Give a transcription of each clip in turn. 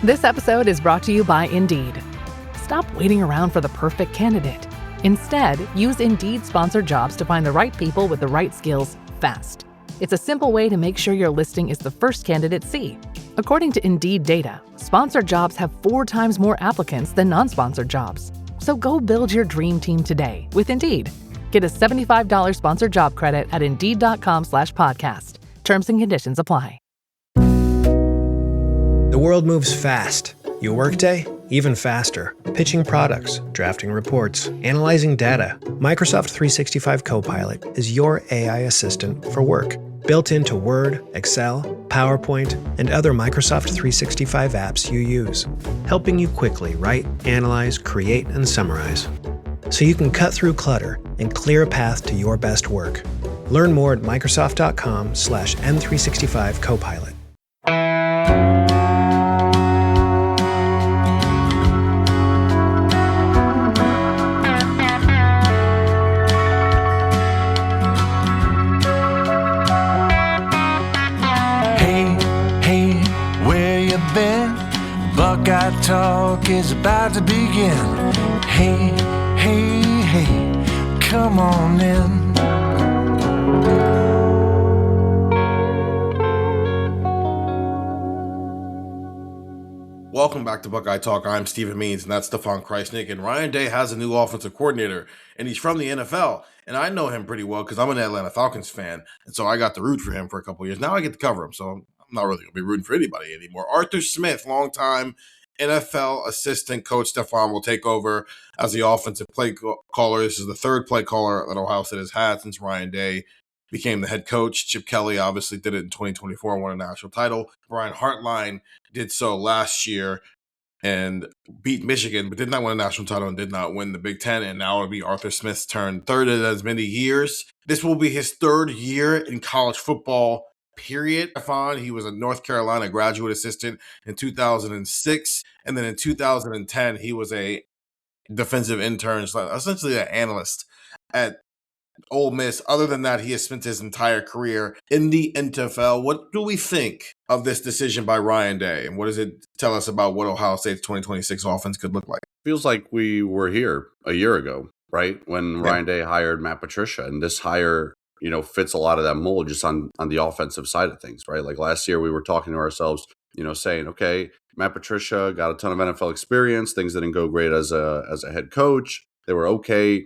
This episode is brought to you by Indeed. Stop waiting around for the perfect candidate. Instead, use Indeed sponsored jobs to find the right people with the right skills fast. It's a simple way to make sure your listing is the first candidates see. According to Indeed data, sponsored jobs have 4 times more applicants than non-sponsored jobs. So go build your dream team today with Indeed. Get a $75 sponsored job credit at Indeed.com/podcast. Terms and conditions apply. The world moves fast. Your workday, even faster. Pitching products, drafting reports, analyzing data. Microsoft 365 Copilot is your AI assistant for work. Built into Word, Excel, PowerPoint, and other Microsoft 365 apps you use. Helping you quickly write, analyze, create, and summarize. So you can cut through clutter and clear a path to your best work. Learn more at Microsoft.com/M365 Copilot. Buckeye Talk is about to begin. Hey, hey, hey, come on in. Welcome back to Buckeye Talk. I'm Stephen Means, and that's Stefan Krajisnik. And Ryan Day has a new offensive coordinator, and he's from the NFL. And I know him pretty well because I'm an Atlanta Falcons fan, and so I got to root for him for a couple of years. Now I get to cover him, so I'm not really going to be rooting for anybody anymore. Arthur Smith, longtime NFL assistant coach Stefan, will take over as the offensive play caller. This is the third play caller that Ohio State has had since Ryan Day became the head coach. Chip Kelly obviously did it in 2024 and won a national title. Brian Hartline did so last year and beat Michigan, but did not win a national title and did not win the Big Ten. And now it'll be Arthur Smith's turn, third in as many years. This will be his third year in college football, period. He was a North Carolina graduate assistant in 2006. And then in 2010, he was a defensive intern, essentially an analyst at Ole Miss. Other than that, he has spent his entire career in the NFL. What do we think of this decision by Ryan Day? And what does it tell us about what Ohio State's 2026 offense could look like? Feels like we were here a year ago, right? When Ryan Day hired Matt Patricia, and this hire, fits a lot of that mold just on the offensive side of things, right? Like last year we were talking to ourselves, saying, okay, Matt Patricia got a ton of NFL experience. Things didn't go great as a head coach. They were okay,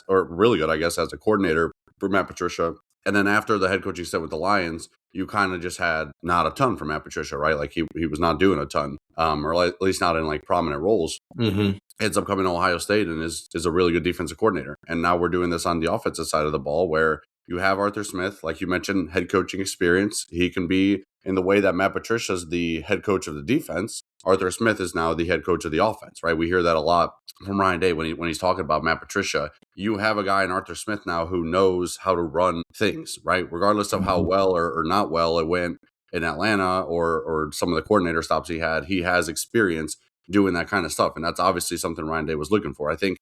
or really good, I guess, as a coordinator for Matt Patricia. And then after the head coaching stint with the Lions, you kind of just had not a ton from Matt Patricia, right? Like he was not doing a ton, or at least not in like prominent roles. Mm-hmm. Ends up coming to Ohio State and is a really good defensive coordinator. And now we're doing this on the offensive side of the ball where you have Arthur Smith, like you mentioned, head coaching experience. He can be in the way that Matt Patricia is the head coach of the defense. Arthur Smith is now the head coach of the offense, right? We hear that a lot from Ryan Day when he's talking about Matt Patricia. You have a guy in Arthur Smith now who knows how to run things, right? Regardless of how well or not well it went in Atlanta or some of the coordinator stops he has experience doing that kind of stuff. And that's obviously something Ryan Day was looking for. I think,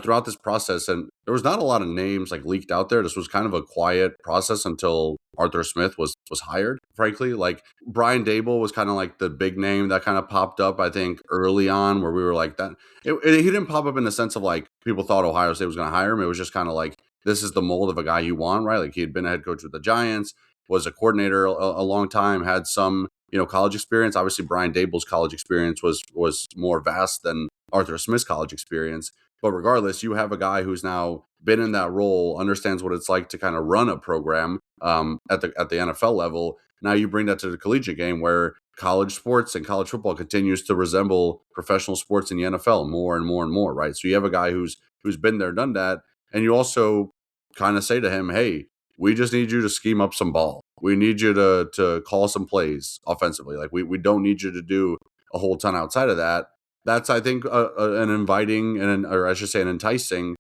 throughout this process, and there was not a lot of names like leaked out there. This was kind of a quiet process until Arthur Smith was hired, frankly. Like Brian Dable was kind of like the big name that kind of popped up, I think, early on where we were like that. He didn't pop up in the sense of like people thought Ohio State was going to hire him. It was just kind of like, this is the mold of a guy you want, right? Like he had been a head coach with the Giants, was a coordinator a long time, had some, college experience. Obviously, Brian Dable's college experience was more vast than Arthur Smith's college experience. But regardless, you have a guy who's now been in that role, understands what it's like to kind of run a program at the NFL level. Now you bring that to the collegiate game where college sports and college football continues to resemble professional sports in the NFL more and more and more, right? So you have a guy who's been there, done that. And you also kind of say to him, hey, we just need you to scheme up some ball. We need you to call some plays offensively. Like we don't need you to do a whole ton outside of that. That's, I think, an inviting or I should say an enticing,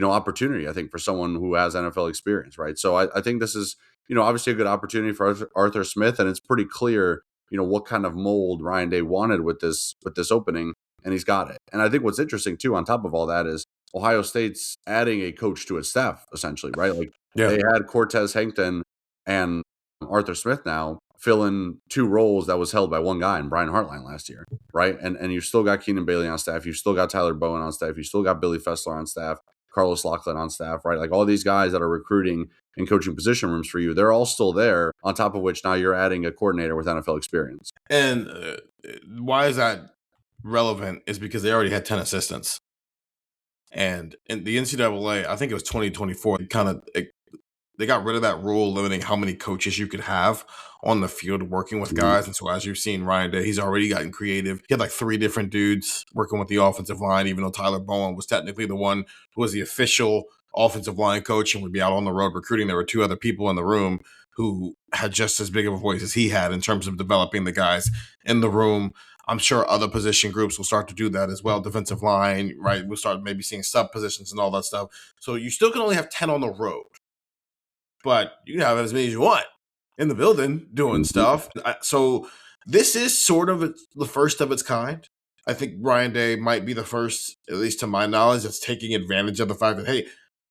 opportunity, I think, for someone who has NFL experience, right? So I think this is, obviously a good opportunity for Arthur Smith, and it's pretty clear, what kind of mold Ryan Day wanted with this opening, and he's got it. And I think what's interesting too, on top of all that, is Ohio State's adding a coach to its staff, essentially, right? Like they had Cortez Hankton and Arthur Smith now filling 2 roles that was held by one guy in Brian Hartline last year, right? And you still got Keenan Bailey on staff. You still got Tyler Bowen on staff. You still got Billy Fessler on staff, Carlos Loughlin on staff, right? Like all these guys that are recruiting and coaching position rooms for you, they're all still there, on top of which now you're adding a coordinator with NFL experience. And why is that relevant is because they already had 10 assistants. And in the NCAA, I think it was 2024, they got rid of that rule limiting how many coaches you could have on the field working with guys. And so as you've seen, Ryan Day, he's already gotten creative. He had like 3 different dudes working with the offensive line, even though Tyler Bowen was technically the one who was the official offensive line coach and would be out on the road recruiting. There were 2 other people in the room who had just as big of a voice as he had in terms of developing the guys in the room. I'm sure other position groups will start to do that as well. Defensive line, right? We'll start maybe seeing sub positions and all that stuff. So you still can only have 10 on the road, but you can have as many as you want in the building doing stuff. So this is sort of the first of its kind. I think Ryan Day might be the first, at least to my knowledge, that's taking advantage of the fact that, hey,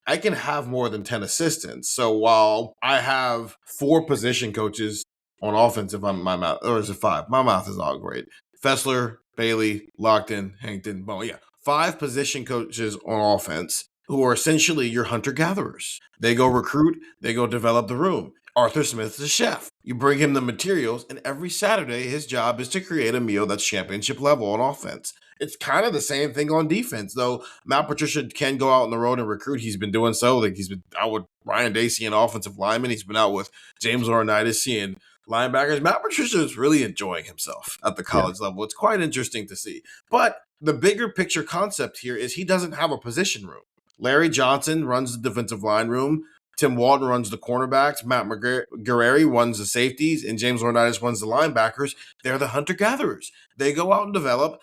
I can have more than 10 assistants. So while I have 4 position coaches on offense, my mouth, or is it 5? My mouth is all great. Fessler, Bailey, Lockton, Hankton, Bowen. Yeah, 5 position coaches on offense who are essentially your hunter-gatherers. They go recruit, they go develop the room. Arthur Smith is a chef. You bring him the materials, and every Saturday, his job is to create a meal that's championship level on offense. It's kind of the same thing on defense, though. Matt Patricia can go out on the road and recruit. He's been doing so. Like he's been out with Ryan Day seeing offensive linemen. He's been out with James Laurinaitis seeing linebackers. Matt Patricia is really enjoying himself at the college level. It's quite interesting to see. But the bigger picture concept here is he doesn't have a position room. Larry Johnson runs the defensive line room. Tim Walton runs the cornerbacks. Matt Guerreri runs the safeties. And James Laurinaitis runs the linebackers. They're the hunter-gatherers. They go out and develop.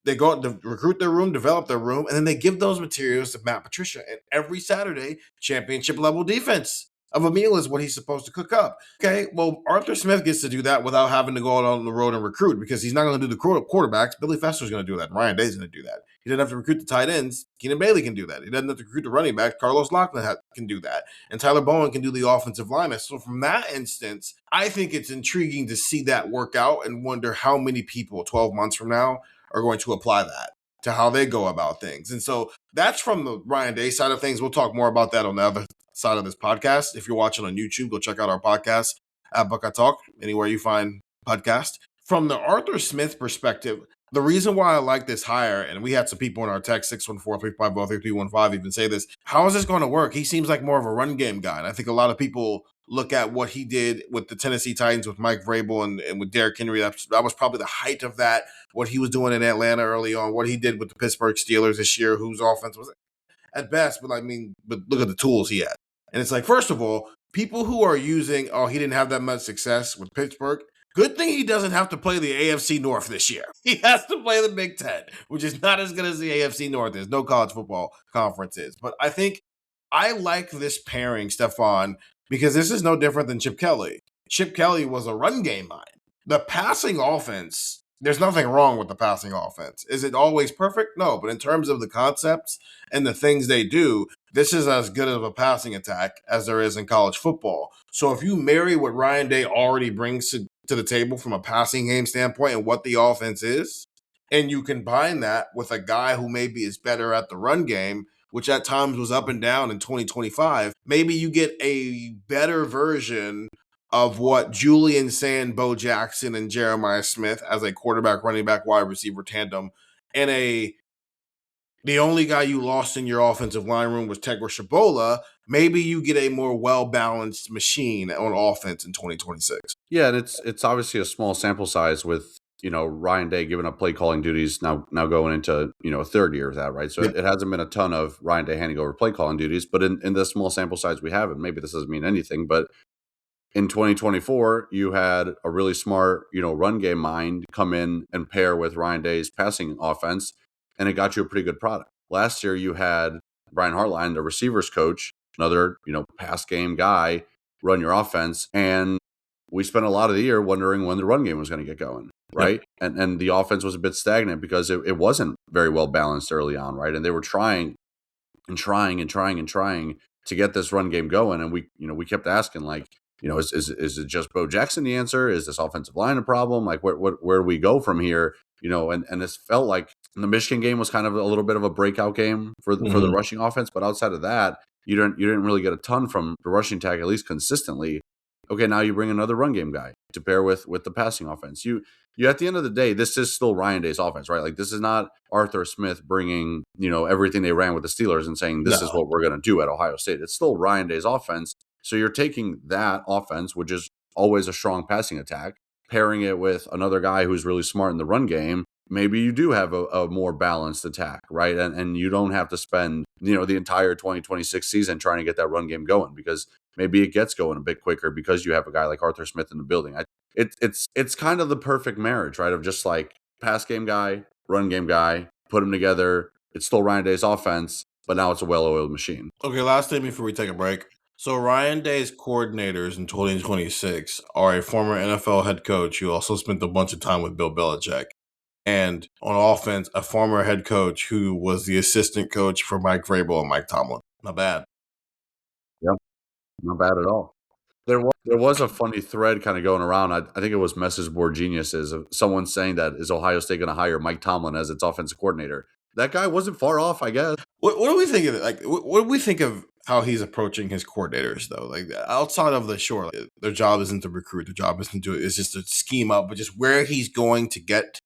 They go out to recruit their room, develop their room, and then they give those materials to Matt Patricia. And every Saturday, championship-level defense of a meal is what he's supposed to cook up. Okay, well, Arthur Smith gets to do that without having to go out on the road and recruit because he's not going to do the quarterbacks. Billy Fessler's going to do that, and Ryan Day's going to do that. He doesn't have to recruit the tight ends. Keenan Bailey can do that. He doesn't have to recruit the running backs. Carlos Loughlin can do that. And Tyler Bowen can do the offensive linemen. So from that instance, I think it's intriguing to see that work out and wonder how many people 12 months from now are going to apply that to how they go about things. And so that's from the Ryan Day side of things. We'll talk more about that on the other side of this podcast. If you're watching on YouTube, go check out our podcast at Buckeye Talk, anywhere you find podcast. From the Arthur Smith perspective, the reason why I like this hire, and we had some people in our text, 614-350-3315, even say this, how is this going to work? He seems like more of a run game guy. And I think a lot of people look at what he did with the Tennessee Titans with Mike Vrabel and with Derrick Henry. That was probably the height of that, what he was doing in Atlanta early on, what he did with the Pittsburgh Steelers this year, whose offense was at best, but look at the tools he had. And it's like, first of all, people who are using, he didn't have that much success with Pittsburgh, good thing he doesn't have to play the AFC North this year. He has to play the Big Ten, which is not as good as the AFC North is. No college football conference is. But I think I like this pairing, Stefan, because this is no different than Chip Kelly. Chip Kelly was a run game mind. The passing offense, there's nothing wrong with the passing offense. Is it always perfect? No, but in terms of the concepts and the things they do, this is as good of a passing attack as there is in college football. So if you marry what Ryan Day already brings to the table from a passing game standpoint and what the offense is, and you combine that with a guy who maybe is better at the run game, which at times was up and down in 2025, maybe you get a better version of what Julian Sand, Bo Jackson, and Jeremiah Smith as a quarterback, running back, wide receiver tandem, and the only guy you lost in your offensive line room was Tegra Shabola. Maybe you get a more well-balanced machine on offense in 2026. Yeah, and it's obviously a small sample size with, Ryan Day giving up play calling duties now going into, a third year of that, right? So it hasn't been a ton of Ryan Day handing over play calling duties, but in the small sample size we have, and maybe this doesn't mean anything, but in 2024, you had a really smart, run game mind come in and pair with Ryan Day's passing offense, and it got you a pretty good product. Last year, you had Brian Hartline, the receivers coach, another, pass game guy, run your offense. And we spent a lot of the year wondering when the run game was going to get going, right? Yep. And the offense was a bit stagnant because it wasn't very well balanced early on, right? And they were trying to get this run game going. And we kept asking, like, Is it just Bo Jackson the answer? Is this offensive line a problem? Like where do we go from here? And this felt like the Michigan game was kind of a little bit of a breakout game for the rushing offense, but outside of that, you didn't really get a ton from the rushing attack, at least consistently. Okay, now you bring another run game guy to pair with the passing offense. You at the end of the day, this is still Ryan Day's offense, right? Like this is not Arthur Smith bringing everything they ran with the Steelers and saying this is what we're going to do at Ohio State. It's still Ryan Day's offense. So you're taking that offense, which is always a strong passing attack, pairing it with another guy who's really smart in the run game. Maybe you do have a more balanced attack, right? And you don't have to spend the entire 2026 season trying to get that run game going, because maybe it gets going a bit quicker because you have a guy like Arthur Smith in the building. It's kind of the perfect marriage, right? Of just like pass game guy, run game guy, put them together. It's still Ryan Day's offense, but now it's a well-oiled machine. Okay, last thing before we take a break. So Ryan Day's coordinators in 2026 are a former NFL head coach who also spent a bunch of time with Bill Belichick. And on offense, a former head coach who was the assistant coach for Mike Vrabel and Mike Tomlin. Not bad. Yep, not bad at all. There was a funny thread kind of going around. I think it was Message Board Geniuses of someone saying that, is Ohio State going to hire Mike Tomlin as its offensive coordinator? That guy wasn't far off, I guess. What do we think of it? Like, what do we think of how he's approaching his coordinators, though? Like, outside of the shore, like, their job isn't to recruit. Their job isn't to, it's just to scheme up, but just where he's going to get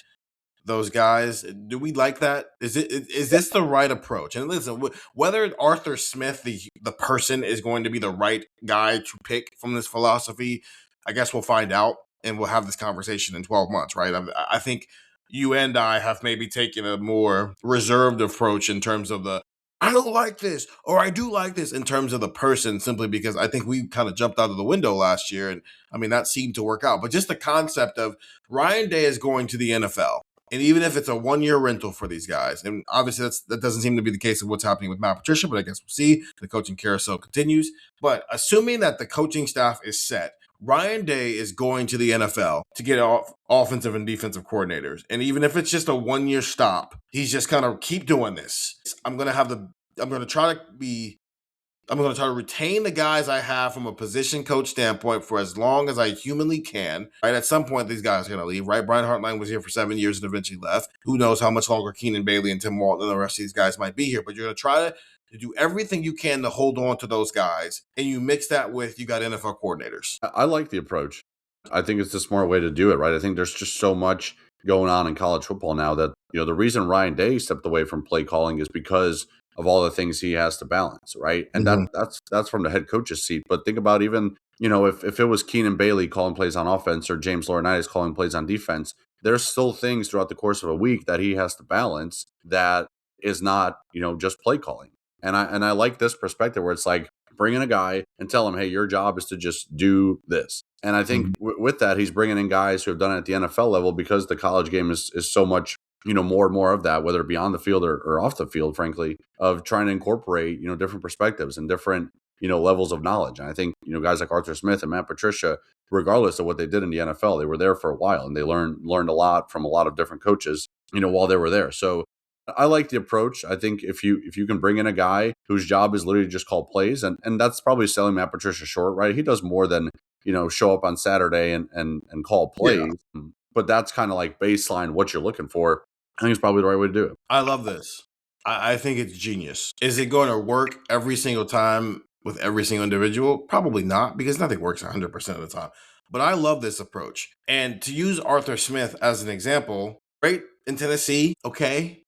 those guys. Do we like that? Is this the right approach? And listen, whether Arthur Smith, the person, is going to be the right guy to pick from this philosophy, I guess we'll find out, and we'll have this conversation in 12 months, right? I think you and I have maybe taken a more reserved approach in terms of the, I don't like this, or I do like this, in terms of the person, simply because I think we kind of jumped out of the window last year. And I mean, that seemed to work out. But just the concept of Ryan Day is going to the NFL. And even if it's a 1-year rental for these guys, and obviously that doesn't seem to be the case of what's happening with Matt Patricia, but I guess we'll see. The coaching carousel continues. But assuming that the coaching staff is set, Ryan Day is going to the NFL to get offensive and defensive coordinators. And even if it's just a 1-year stop, he's just kind of keep doing this. I'm going to try to retain the guys I have from a position coach standpoint for as long as I humanly can. Right, at some point, these guys are going to leave. Right, Brian Hartline was here for 7 years and eventually left. Who knows how much longer Keenan Bailey and Tim Walton and the rest of these guys might be here? But you're going to try to do everything you can to hold on to those guys, and you mix that with you got NFL coordinators. I like the approach. I think it's the smart way to do it. Right, I think there's just so much going on in college football now that the reason Ryan Day stepped away from play calling is because of all the things he has to balance, right? And that's from the head coach's seat. But think about even, if it was Keenan Bailey calling plays on offense or James Laurinaitis calling plays on defense, there's still things throughout the course of a week that he has to balance that is not, just play calling. And I like this perspective where it's like, bring in a guy and tell him, hey, your job is to just do this. And I think with that, he's bringing in guys who have done it at the NFL level, because the college game is so much more and more of that, whether it be on the field or off the field, frankly, of trying to incorporate, different perspectives and different, levels of knowledge. And I think, guys like Arthur Smith and Matt Patricia, regardless of what they did in the NFL, they were there for a while and they learned a lot from a lot of different coaches, while they were there. So I like the approach. I think if you can bring in a guy whose job is literally just call plays, and that's probably selling Matt Patricia short, right? He does more than, show up on Saturday and call plays. Yeah. But that's kind of like baseline what you're looking for. I think it's probably the right way to do it. I love this. I think it's genius. Is it going to work every single time with every single individual? Probably not, because nothing works 100% of the time. But I love this approach. And to use Arthur Smith as an example, great in Tennessee, okay.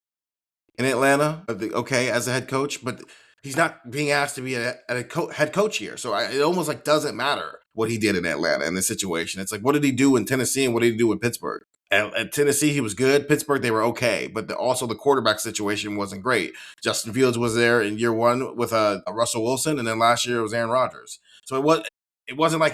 In Atlanta, okay, as a head coach. But he's not being asked to be a head coach here. So it almost like doesn't matter what he did in Atlanta in this situation. It's like, what did he do in Tennessee and what did he do in Pittsburgh? At Tennessee, he was good. Pittsburgh, they were okay. But also the quarterback situation wasn't great. Justin Fields was there in year one with Russell Wilson, and then last year it was Aaron Rodgers. So it wasn't like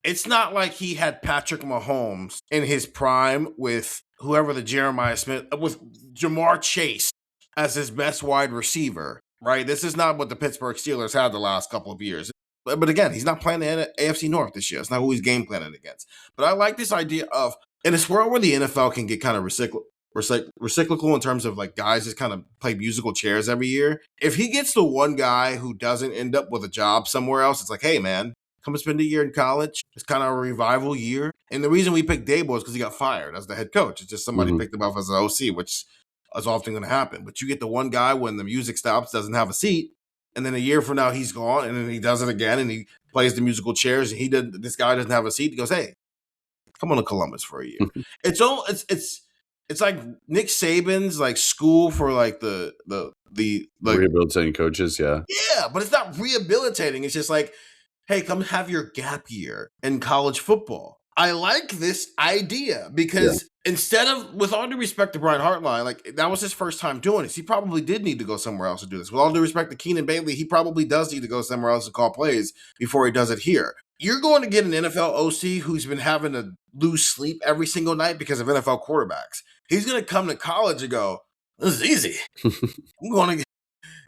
it's not like he had Patrick Mahomes in his prime with whoever with Jamar Chase as his best wide receiver, right? This is not what the Pittsburgh Steelers had the last couple of years. But again, he's not playing the AFC North this year. It's not who he's game planning against. But I like this idea of, in this world where the NFL can get kind of recyclical in terms of like guys just kind of play musical chairs every year. If he gets the one guy who doesn't end up with a job somewhere else, it's like, hey man, come and spend a year in college. It's kind of a revival year. And the reason we picked Dable is because he got fired as the head coach. It's just somebody picked him up as an OC, which is often going to happen. But you get the one guy when the music stops, doesn't have a seat, and then a year from now he's gone, and then he does it again, and he plays the musical chairs, and this guy doesn't have a seat. He goes, hey, come on to Columbus for a year. It's like Nick Saban's like school for like the rehabilitating coaches. Yeah, but it's not rehabilitating. It's just like, hey, come have your gap year in college football. I like this idea because instead of, with all due respect to Brian Hartline, like that was his first time doing this. He probably did need to go somewhere else to do this. With all due respect to Keenan Bailey, he probably does need to go somewhere else and call plays before he does it here. You're going to get an NFL OC who's been having to lose sleep every single night because of NFL quarterbacks. He's going to come to college and go, this is easy.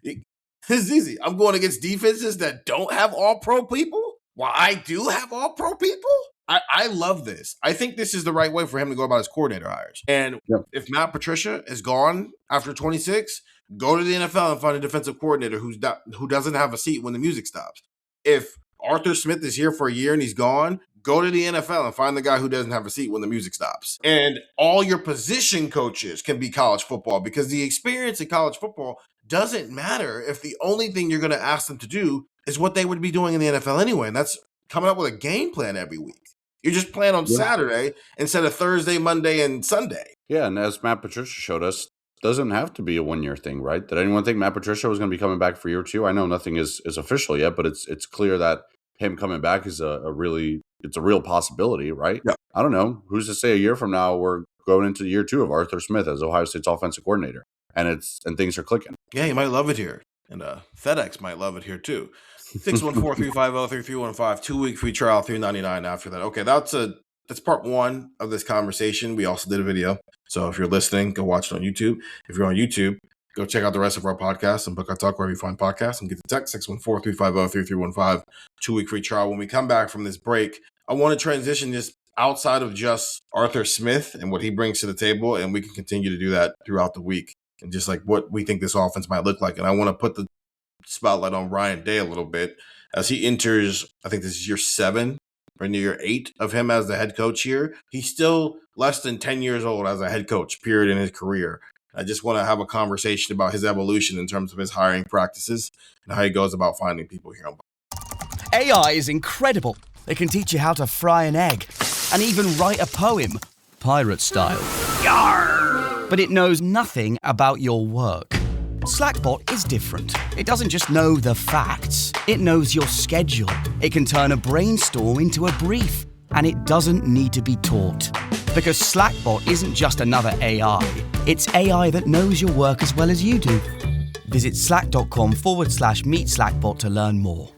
This is easy. I'm going against defenses that don't have all-pro people while I do have all-pro people. I love this. I think this is the right way for him to go about his coordinator hires. And if Matt Patricia is gone after 26, go to the NFL and find a defensive coordinator who doesn't have a seat when the music stops. If Arthur Smith is here for a year and he's gone, go to the NFL and find the guy who doesn't have a seat when the music stops. And all your position coaches can be college football, because the experience in college football doesn't matter if the only thing you're going to ask them to do is what they would be doing in the NFL anyway. And that's coming up with a game plan every week. You're just playing on Saturday instead of Thursday, Monday, and Sunday. Yeah, and as Matt Patricia showed us, doesn't have to be a one-year thing, right? Did anyone think Matt Patricia was going to be coming back for year two? I know nothing is official yet, but it's clear that him coming back is a real possibility, right? Yeah. I don't know. Who's to say a year from now we're going into year two of Arthur Smith as Ohio State's offensive coordinator, and things are clicking. Yeah, you might love it here, and FedEx might love it here too. 614-350-3315, 2-week free trial, $3.99 after that. Okay, that's part one of this conversation. We also did a video, so if you're listening, go watch it on YouTube. If you're on YouTube, go check out the rest of our podcasts on Buckeye Talk, wherever you find podcasts, and get the text 614-350-3315, 2-week free trial. When we come back from this break, I want to transition just outside of just Arthur Smith and what he brings to the table, and we can continue to do that throughout the week, and just like what we think this offense might look like. And I want to put the spotlight on Ryan Day a little bit as he enters, I think this is year 7 or year 8 of him as the head coach here. He's still less than 10 years old as a head coach, period, in his career. I just want to have a conversation about his evolution in terms of his hiring practices and how he goes about finding people here. AI is incredible. It can teach you how to fry an egg and even write a poem, pirate style. Yarr! But it knows nothing about your work. Slackbot is different. It doesn't just know the facts, it knows your schedule. It can turn a brainstorm into a brief, and it doesn't need to be taught. Because Slackbot isn't just another AI, it's AI that knows your work as well as you do. Visit slack.com/meet Slackbot to learn more.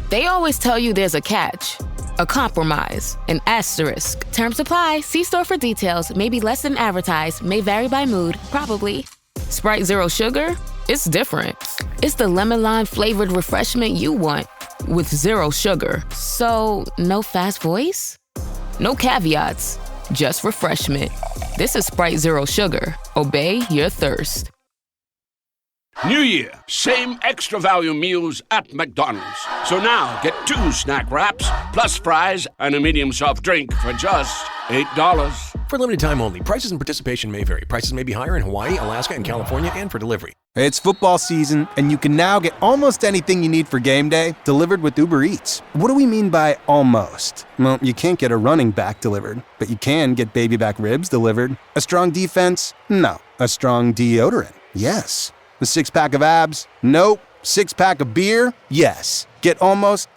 They always tell you there's a catch, a compromise, an asterisk. Terms apply. See store for details. May be less than advertised. May vary by mood. Probably. Sprite Zero Sugar? It's different. It's the lemon lime flavored refreshment you want with zero sugar. So, no fast voice? No caveats. Just refreshment. This is Sprite Zero Sugar. Obey your thirst. New Year, same extra value meals at McDonald's. So now get 2 snack wraps, plus fries, and a medium soft drink for just $8. For limited time only. Prices and participation may vary. Prices may be higher in Hawaii, Alaska, and California, and for delivery. It's football season, and you can now get almost anything you need for game day delivered with Uber Eats. What do we mean by almost? Well, you can't get a running back delivered, but you can get baby back ribs delivered. A strong defense? No. A strong deodorant? Yes. The 6-pack of abs? Nope. 6-pack of beer? Yes. Get almost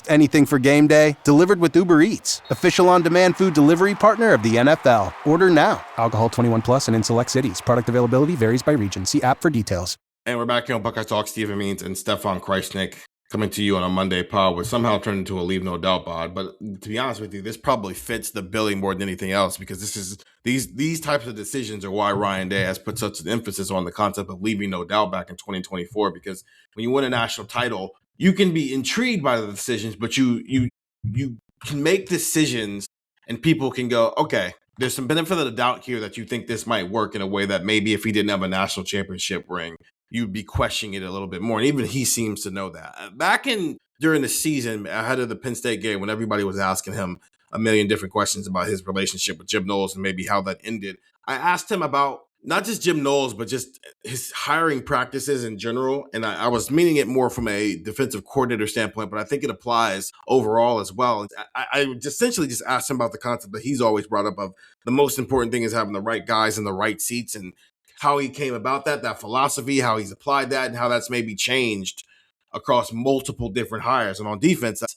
anything for game day delivered with Uber Eats, official on-demand food delivery partner of the NFL. Order now. Alcohol 21 plus and in select cities. Product availability varies by region. See app for details. And we're back here on Buckeye Talk. Stephen Means and Stefan Krajisnik coming to you on a Monday pod, which somehow turned into a Leave No Doubt pod. But to be honest with you, this probably fits the billing more than anything else, because this is these types of decisions are why Ryan Day has put such an emphasis on the concept of leaving no doubt back in 2024. Because when you win a national title, you can be intrigued by the decisions, but you can make decisions and people can go, okay, there's some benefit of the doubt here that you think this might work in a way that maybe if he didn't have a national championship ring, you'd be questioning it a little bit more. And even he seems to know that. Back in during the season ahead of the Penn State game when everybody was asking him a million different questions about his relationship with Jim Knowles and maybe how that ended. I asked him about not just Jim Knowles, but just his hiring practices in general. And I was meaning it more from a defensive coordinator standpoint, but I think it applies overall as well. I essentially just asked him about the concept that he's always brought up of the most important thing is having the right guys in the right seats and how he came about that philosophy, how he's applied that, and how that's maybe changed across multiple different hires. And on defense, that's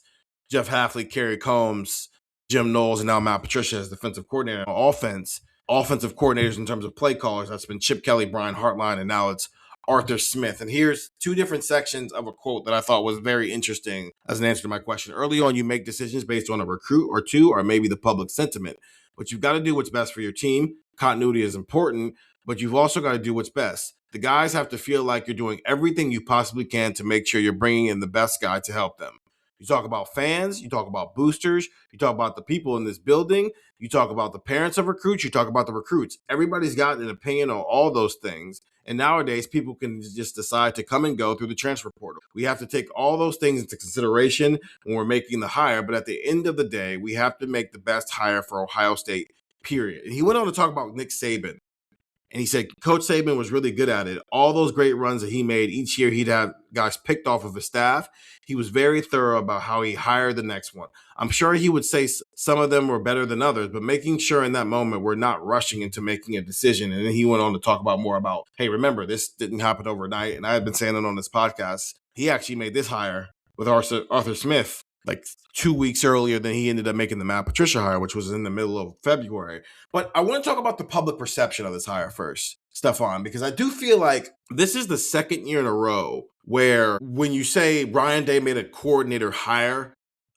Jeff Hafley, Kerry Combs, Jim Knowles, and now Matt Patricia as defensive coordinator. On offense, offensive coordinators in terms of play callers, that's been Chip Kelly, Brian Hartline, and now it's Arthur Smith. And here's two different sections of a quote that I thought was very interesting as an answer to my question. Early on, you make decisions based on a recruit or two, or maybe the public sentiment. But you've got to do what's best for your team. Continuity is important, but you've also got to do what's best. The guys have to feel like you're doing everything you possibly can to make sure you're bringing in the best guy to help them. You talk about fans, you talk about boosters, you talk about the people in this building, you talk about the parents of recruits, you talk about the recruits. Everybody's got an opinion on all those things. And nowadays, people can just decide to come and go through the transfer portal. We have to take all those things into consideration when we're making the hire. But at the end of the day, we have to make the best hire for Ohio State, period. And he went on to talk about Nick Saban. And he said Coach Saban was really good at it. All those great runs that he made, each year he'd have guys picked off of his staff. He was very thorough about how he hired the next one. I'm sure he would say some of them were better than others, but making sure in that moment we're not rushing into making a decision. And then he went on to talk about more about, hey, remember, this didn't happen overnight. And I had been saying it on this podcast. He actually made this hire with Arthur Smith like 2 weeks earlier than he ended up making the Matt Patricia hire, which was in the middle of February. But I want to talk about the public perception of this hire first, Stefan, because I do feel like this is the second year in a row where when you say Ryan Day made a coordinator hire,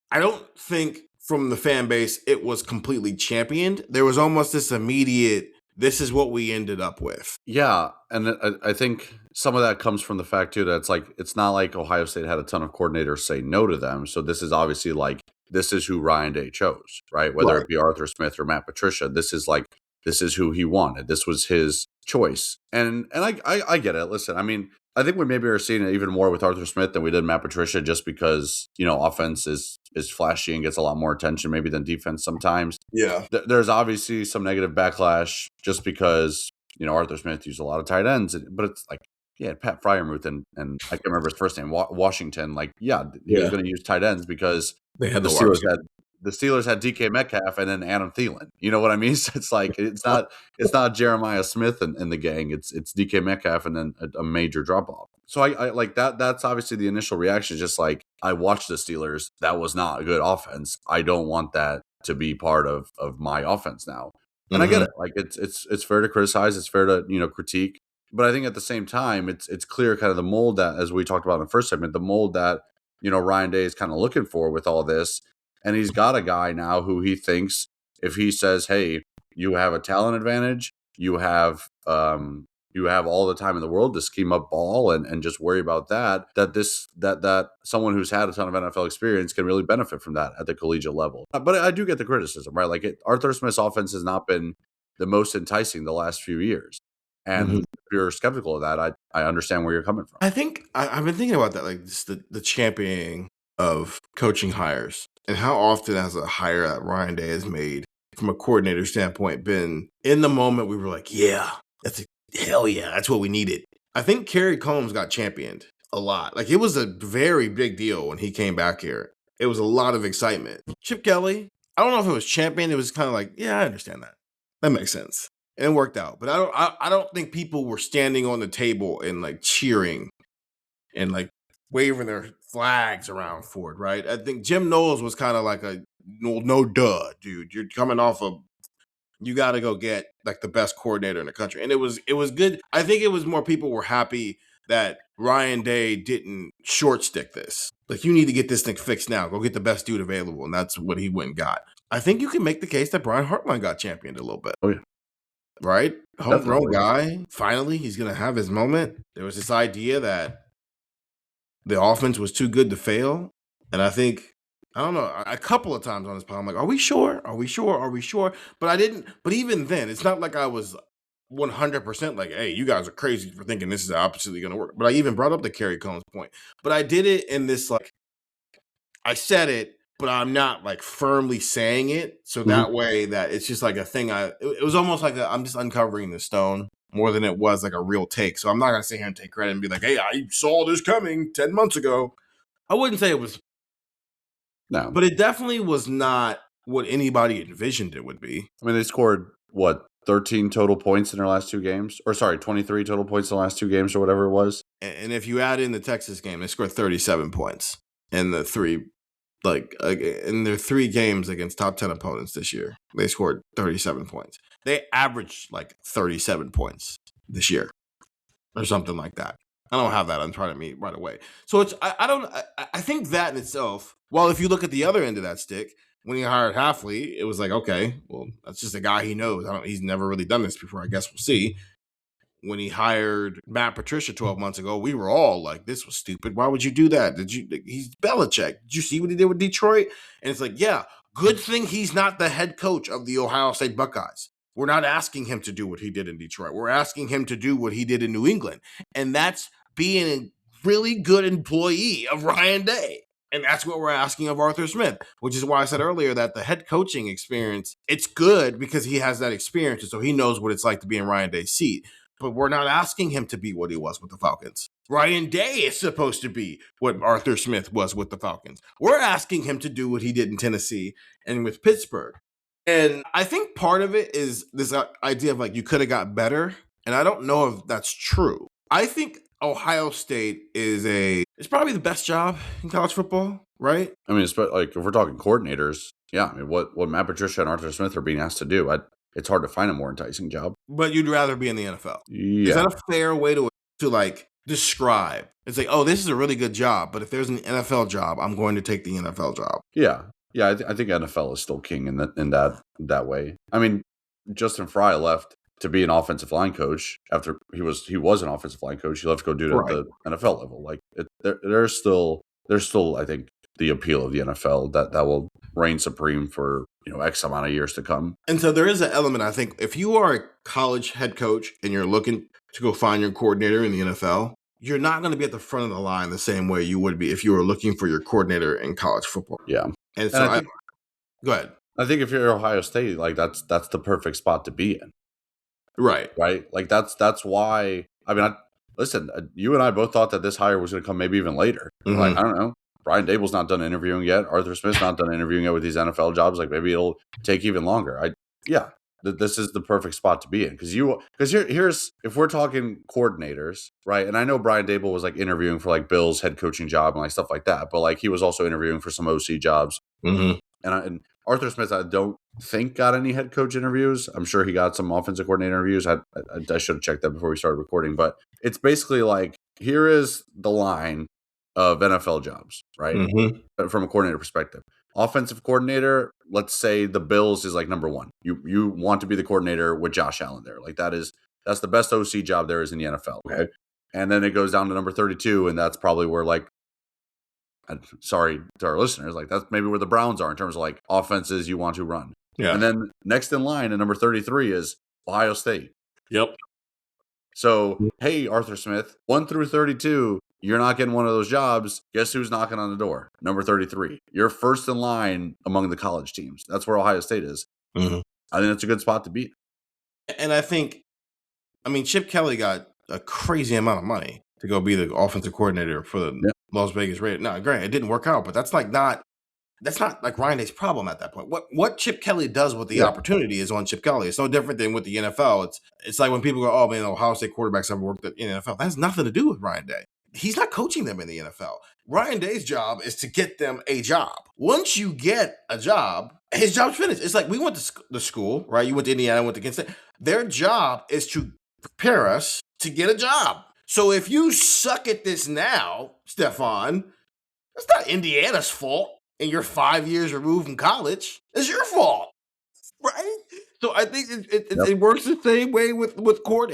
I don't think from the fan base it was completely championed. There was almost this immediate, this is what we ended up with. Yeah, and I think some of that comes from the fact, too, that it's not like Ohio State had a ton of coordinators say no to them. So this is obviously like, this is who Ryan Day chose, right? Whether it be Arthur Smith or Matt Patricia, this is who he wanted. This was his choice. And I get it. Listen, I mean, I think we maybe are seeing it even more with Arthur Smith than we did Matt Patricia, just because, offense is flashy and gets a lot more attention maybe than defense sometimes. Yeah. There's obviously some negative backlash just because, Arthur Smith used a lot of tight ends, but it's like, yeah, Pat Fryermuth and I can't remember his first name, Washington. Like, he was going to use tight ends because they had the Steelers had DK Metcalf and then Adam Thielen. You know what I mean? So it's like it's not Jeremiah Smith and the gang. It's DK Metcalf and then a major drop off. So I like that. That's obviously the initial reaction. Just like, I watched the Steelers. That was not a good offense. I don't want that to be part of my offense now. And I get it. Like, it's fair to criticize. It's fair to critique. But I think at the same time, it's clear kind of the mold that, as we talked about in the first segment, the mold that Ryan Day is kind of looking for with all this. And he's got a guy now who he thinks, if he says, hey, you have a talent advantage, you have all the time in the world to scheme up ball and just worry about that someone who's had a ton of NFL experience can really benefit from that at the collegiate level. But I do get the criticism, right? Like, Arthur Smith's offense has not been the most enticing the last few years. And if you're skeptical of that, I understand where you're coming from. I think I've been thinking about that, like just the championing of coaching hires and how often has a hire that Ryan Day has made from a coordinator standpoint been in the moment we were like, yeah, hell yeah, that's what we needed. I think Kerry Combs got championed a lot. Like, it was a very big deal when he came back here. It was a lot of excitement. Chip Kelly, I don't know if it was championed. It was kind of like, yeah, I understand that. That makes sense. And it worked out. But I don't think people were standing on the table and like cheering and like waving their flags around for it, right? I think Jim Knowles was kind of like no duh, dude. You're coming off of, you got to go get like the best coordinator in the country. And it was good. I think it was more people were happy that Ryan Day didn't short stick this. Like, you need to get this thing fixed now. Go get the best dude available. And that's what he went and got. I think you can make the case that Brian Hartline got championed a little bit. Oh, yeah. Right? Homegrown guy. Finally, he's going to have his moment. There was this idea that the offense was too good to fail. And I think, I don't know, a couple of times on this pod, I'm like, are we sure? Are we sure? Are we sure? But I didn't, but even then, it's not like I was 100% like, hey, you guys are crazy for thinking this is absolutely going to work. But I even brought up the Kerry Combs point. But I did it in this like, I said it, but I'm not like firmly saying it. So that way that it's just like a thing. It was almost like I'm just uncovering the stone more than it was like a real take. So I'm not going to sit here and take credit and be like, hey, I saw this coming 10 months ago. I wouldn't say it was. No. But it definitely was not what anybody envisioned it would be. I mean, they scored, 13 total points in their last 2 games? Or sorry, 23 total points in the last 2 games or whatever it was. And if you add in the Texas game, they scored 37 points in the in their 3 games against top 10 opponents this year. They scored 37 points. They averaged like 37 points this year or something like that. I don't have that in front of me right away. So it's I think that in itself, well, if you look at the other end of that stick, when he hired Halfley, it was like, okay, well, that's just a guy he knows. He's never really done this before. I guess we'll see. When he hired Matt Patricia 12 months ago, we were all like, this was stupid. Why would you do that? He's Belichick. Did you see what he did with Detroit? And it's like, yeah, good thing he's not the head coach of the Ohio State Buckeyes. We're not asking him to do what he did in Detroit. We're asking him to do what he did in New England. And that's being a really good employee of Ryan Day. And that's what we're asking of Arthur Smith, which is why I said earlier that the head coaching experience, it's good because he has that experience. And so he knows what it's like to be in Ryan Day's seat. But we're not asking him to be what he was with the Falcons. Ryan Day is supposed to be what Arthur Smith was with the Falcons. We're asking him to do what he did in Tennessee and with Pittsburgh. And I think part of it is this idea of like, you could have got better. And I don't know if that's true. I think Ohio State it's probably the best job in college football, right? I mean, it's like if we're talking coordinators, yeah. I mean, what Matt Patricia and Arthur Smith are being asked to do, it's hard to find a more enticing job. But you'd rather be in the NFL. Yeah. Is that a fair way to like describe? It's like, oh, this is a really good job, but if there's an NFL job, I'm going to take the NFL job. Yeah. Yeah, I think NFL is still king in that way. I mean, Justin Fry left to be an offensive line coach after he was an offensive line coach. He left to go do it at the NFL level. Like there's still I think the appeal of the NFL that will reign supreme for X amount of years to come. And so there is an element, I think, if you are a college head coach and you're looking to go find your coordinator in the NFL, you're not going to be at the front of the line the same way you would be if you were looking for your coordinator in college football. Yeah. And so go ahead. I think if you're Ohio State, like that's the perfect spot to be in. Right. Like that's why. I mean, listen. You and I both thought that this hire was going to come maybe even later. Mm-hmm. Like I don't know. Brian Dable's not done interviewing yet. Arthur Smith's not done interviewing yet with these NFL jobs. Like maybe it'll take even longer. This is the perfect spot to be in because here's if we're talking coordinators, right? And I know Brian Dable was like interviewing for like Bill's head coaching job and like stuff like that, but like he was also interviewing for some OC jobs. Mm-hmm. And Arthur Smith, I don't think got any head coach interviews. I'm sure he got some offensive coordinator interviews. I should have checked that before we started recording, but it's basically like here is the line of NFL jobs, right? Mm-hmm. From a coordinator perspective. Offensive coordinator, let's say the Bills is like number 1. You want to be the coordinator with Josh Allen there. Like that's the best OC job there is in the NFL. Okay. And then it goes down to number 32, and that's probably where like sorry to our listeners, like that's maybe where the Browns are in terms of like offenses you want to run. Yeah. And then next in line at number 33 is Ohio State. Yep. So, hey, Arthur Smith, 1 through 32, you're not getting one of those jobs. Guess who's knocking on the door? Number 33. You're first in line among the college teams. That's where Ohio State is. Mm-hmm. I think that's a good spot to be. And I think, Chip Kelly got a crazy amount of money to go be the offensive coordinator for the Las Vegas Raiders. Now, granted, it didn't work out, but that's not like Ryan Day's problem at that point. What Chip Kelly does with the opportunity is on Chip Kelly. It's no different than with the NFL. It's like when people go, oh man, Ohio State quarterbacks haven't worked in the NFL. That has nothing to do with Ryan Day. He's not coaching them in the NFL. Ryan Day's job is to get them a job. Once you get a job, his job's finished. It's like we went to the school, right? You went to Indiana, went to Kansas State. Their job is to prepare us to get a job. So if you suck at this now, Stefan, that's not Indiana's fault. And you're 5 years removed from college, it's your fault, right? So I think it works the same way with court.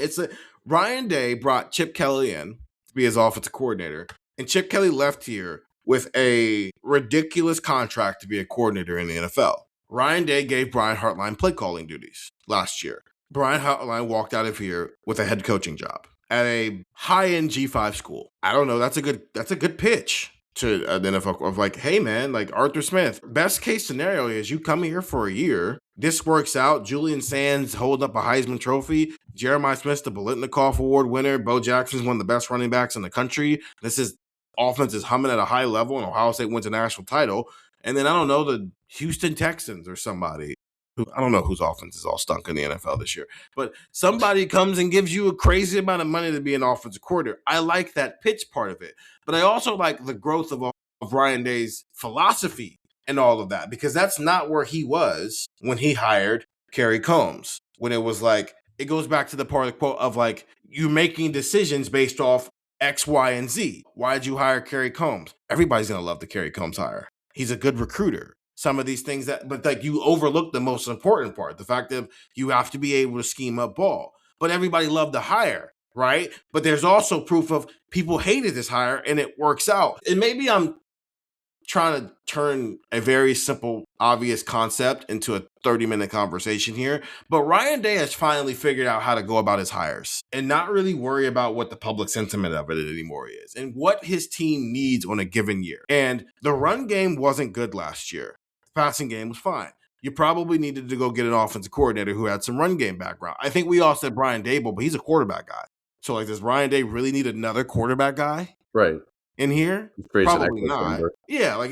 Ryan Day brought Chip Kelly in to be his offensive coordinator, and Chip Kelly left here with a ridiculous contract to be a coordinator in the NFL. Ryan Day gave Brian Hartline play calling duties last year. Brian Hartline walked out of here with a head coaching job at a high-end G5 school. I don't know. That's a good pitch. to an NFL of like, hey man, like Arthur Smith, best case scenario is you come here for a year. This works out. Julian Sands hold up a Heisman Trophy. Jeremiah Smith's the Biletnikoff Award winner. Bo Jackson's one of the best running backs in the country. This is offense is humming at a high level, and Ohio State wins a national title. And then I don't know, the Houston Texans or somebody. I don't know whose offense is all stunk in the NFL this year, but somebody comes and gives you a crazy amount of money to be an offensive coordinator. I like that pitch part of it, but I also like the growth of Ryan Day's philosophy and all of that, because that's not where he was when he hired Kerry Combs. When it was like, it goes back to the part of the quote of like, you're making decisions based off X, Y, and Z. Why did you hire Kerry Combs? Everybody's going to love the Kerry Combs hire. He's a good recruiter. Some of these things but like you overlook the most important part, the fact that you have to be able to scheme up ball. But everybody loved the hire, right? But there's also proof of people hated this hire and it works out. And maybe I'm trying to turn a very simple, obvious concept into a 30-minute conversation here. But Ryan Day has finally figured out how to go about his hires and not really worry about what the public sentiment of it anymore is and what his team needs on a given year. And the run game wasn't good last year. The passing game was fine. You probably needed to go get an offensive coordinator who had some run game background. I think we all said Brian Dable, but he's a quarterback guy. So like, does Ryan Day really need another quarterback guy? Right. In here? Probably not. Yeah, like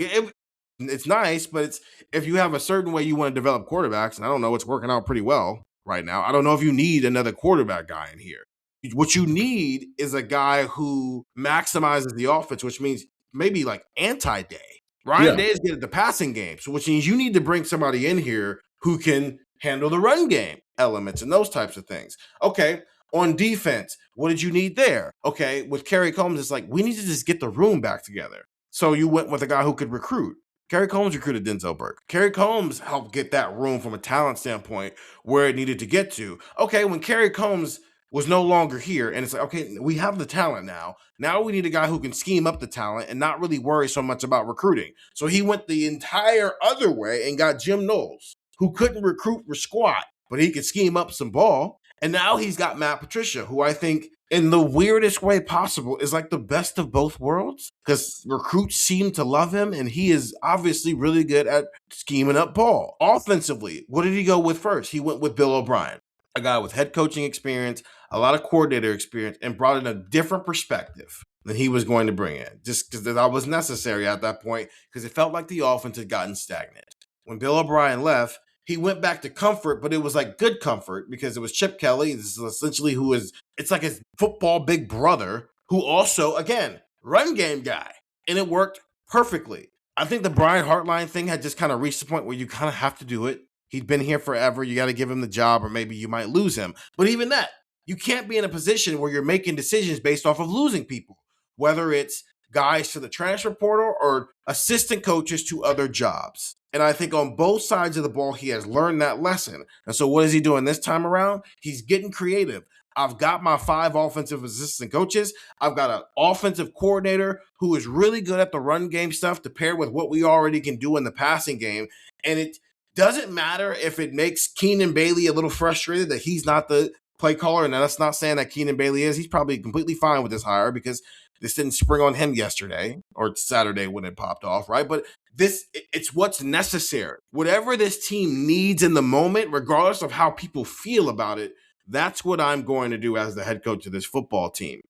it's nice, but it's if you have a certain way you want to develop quarterbacks, and I don't know, it's working out pretty well right now. I don't know if you need another quarterback guy in here. What you need is a guy who maximizes the offense, which means maybe like anti-Day. Ryan Day is good at the passing game, so which means you need to bring somebody in here who can handle the run game elements and those types of things. Okay. On defense, what did you need there? Okay, with Kerry Combs, it's like, we need to just get the room back together. So you went with a guy who could recruit. Kerry Combs recruited Denzel Burke. Kerry Combs helped get that room from a talent standpoint where it needed to get to. Okay, when Kerry Combs was no longer here, and it's like, okay, we have the talent now. Now we need a guy who can scheme up the talent and not really worry so much about recruiting. So he went the entire other way and got Jim Knowles, who couldn't recruit for squat, but he could scheme up some ball. And now he's got Matt Patricia, who I think in the weirdest way possible is like the best of both worlds, because recruits seem to love him and he is obviously really good at scheming up ball. Offensively, what did he go with first? He went with Bill O'Brien, a guy with head coaching experience, a lot of coordinator experience, and brought in a different perspective than he was going to bring in, just because that was necessary at that point, because it felt like the offense had gotten stagnant. When Bill O'Brien left, he went back to comfort, but it was like good comfort because it was Chip Kelly. This is essentially it's like his football big brother who also, again, run game guy. And it worked perfectly. I think the Brian Hartline thing had just kind of reached the point where you kind of have to do it. He'd been here forever. You got to give him the job or maybe you might lose him. But even that, you can't be in a position where you're making decisions based off of losing people, whether it's guys to the transfer portal or assistant coaches to other jobs. And I think on both sides of the ball, he has learned that lesson. And so what is he doing this time around? He's getting creative. I've got my 5 offensive assistant coaches. I've got an offensive coordinator who is really good at the run game stuff to pair with what we already can do in the passing game. And it doesn't matter if it makes Keenan Bailey a little frustrated that he's not the play caller. And that's not saying that Keenan Bailey is. He's probably completely fine with this hire because this didn't spring on him yesterday or Saturday when it popped off, right? But it's what's necessary. Whatever this team needs in the moment, regardless of how people feel about it, that's what I'm going to do as the head coach of this football team.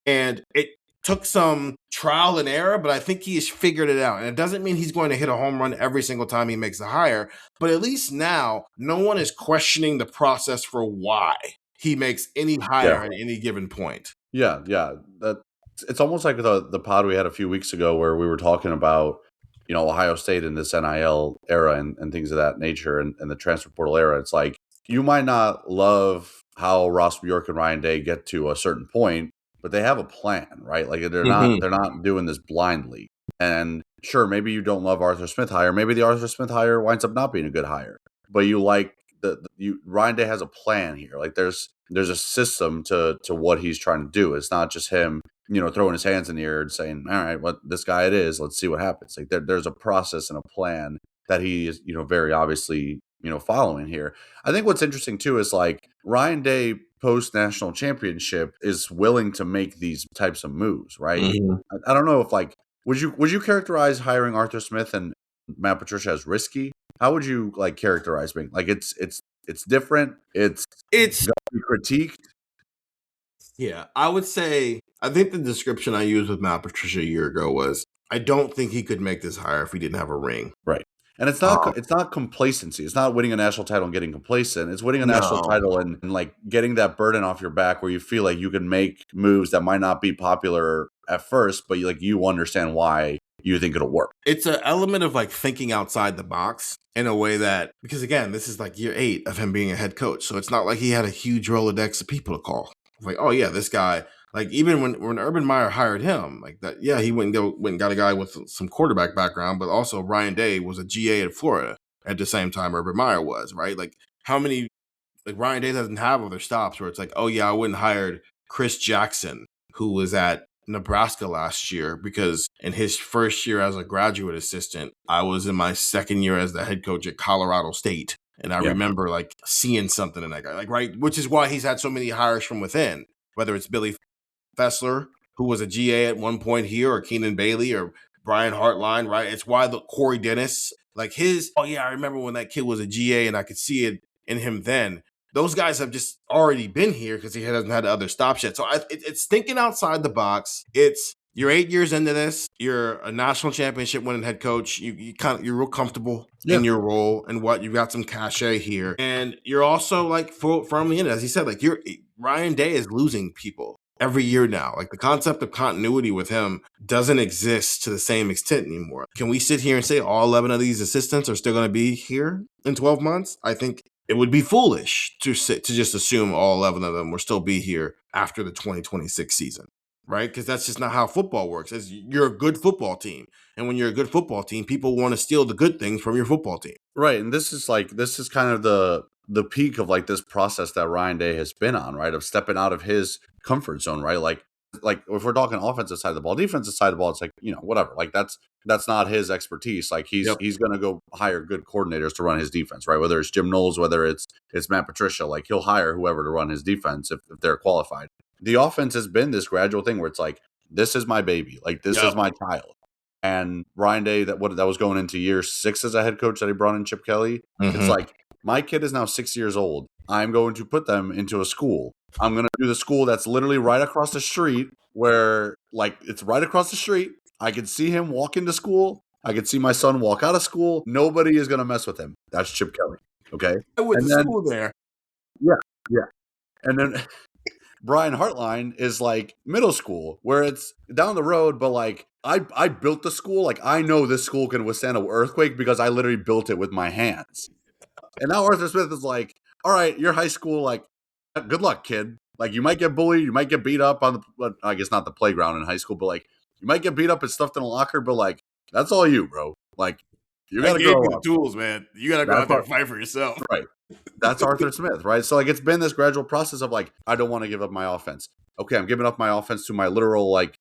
And it took some trial and error, but I think he has figured it out. And it doesn't mean he's going to hit a home run every single time he makes a hire, but at least now no one is questioning the process for why he makes any hire at any given point. Yeah. It's almost like the pod we had a few weeks ago where we were talking about, Ohio State in this NIL era and things of that nature and the transfer portal era. It's like, you might not love how Ross Bjork and Ryan Day get to a certain point, but they have a plan, right? Like they're not doing this blindly. And sure, maybe you don't love Arthur Smith hire. Maybe the Arthur Smith hire winds up not being a good hire, but you like Ryan Day has a plan here. Like there's a system to what he's trying to do. It's not just him, throwing his hands in the air and saying, all right, what this guy it is, let's see what happens. Like there's a process and a plan that he is, very obviously, following here. I think what's interesting too is like Ryan Day post national championship is willing to make these types of moves, right? Mm-hmm. I don't know if like Would you characterize hiring Arthur Smith and Matt Patricia as risky? How would you like characterize being like it's different? It's It's gonna be critiqued. Yeah, I would say I think the description I used with Matt Patricia a year ago was I don't think he could make this hire if he didn't have a ring. Right. And it's not complacency. It's not winning a national title and getting complacent. It's winning a national No. title and like getting that burden off your back where you feel like you can make moves that might not be popular at first, but you understand why you think it'll work. It's an element of like thinking outside the box in a way that, because again, this is like year 8 of him being a head coach. So it's not like he had a huge Rolodex of people to call. Like, oh yeah, this guy, like even when Urban Meyer hired him, like that, yeah, he went and got a guy with some quarterback background, but also Ryan Day was a GA in Florida at the same time Urban Meyer was, right? Like how many, like Ryan Day doesn't have other stops where it's like, oh yeah, I wouldn't hired Chris Jackson, who was at Nebraska last year, because in his first year as a graduate assistant, I was in my second year as the head coach at Colorado State. And I remember like seeing something in that guy, like, right, which is why he's had so many hires from within, whether it's Billy Fessler, who was a GA at one point here, or Keenan Bailey, or Brian Hartline, right? It's why the Corey Dennis, like oh yeah, I remember when that kid was a GA and I could see it in him then. Those guys have just already been here because he hasn't had other stops yet. So it's thinking outside the box. You're 8 years into this. You're a national championship winning head coach. You're real comfortable in your role and what you've got some cachet here, and you're also like firmly in it. As he said, like Ryan Day is losing people every year now. Like the concept of continuity with him doesn't exist to the same extent anymore. Can we sit here and say all 11 of these assistants are still going to be here in 12 months? I think it would be foolish to just assume all 11 of them will still be here after the 2026 season. Right? Because that's just not how football works. You're a good football team. And when you're a good football team, people want to steal the good things from your football team. Right. And this is kind of the peak of like this process that Ryan Day has been on, right? Of stepping out of his comfort zone, right? Like if we're talking offensive side of the ball, defensive side of the ball, it's like, whatever. Like that's not his expertise. Like he's going to go hire good coordinators to run his defense, right? Whether it's Jim Knowles, whether it's Matt Patricia, like he'll hire whoever to run his defense if they're qualified. The offense has been this gradual thing where it's like, this is my baby. Like, this is my child. And Ryan Day, that was going into year 6 as a head coach that he brought in Chip Kelly. Mm-hmm. It's like, my kid is now 6 years old. I'm going to put them into a school. I'm going to do the school that's literally right across the street where, like, it's right across the street. I could see him walk into school. I could see my son walk out of school. Nobody is going to mess with him. That's Chip Kelly. Okay? I went to school there. Yeah. Yeah. And then Brian Hartline is like middle school where it's down the road, but like I built the school. Like I know this school can withstand an earthquake because I literally built it with my hands. And now Arthur Smith is like, all right, you're high school. Like, good luck, kid. Like you might get bullied. You might get beat up on I guess not the playground in high school, but like you might get beat up and stuffed in a locker, but like, that's all you, bro. Like you got to grow up. The tools, man. You got to go out there and fight for yourself. Right. That's Arthur Smith, right? So like it's been this gradual process of like, I don't want to give up my offense. Okay, I'm giving up my offense to my literal like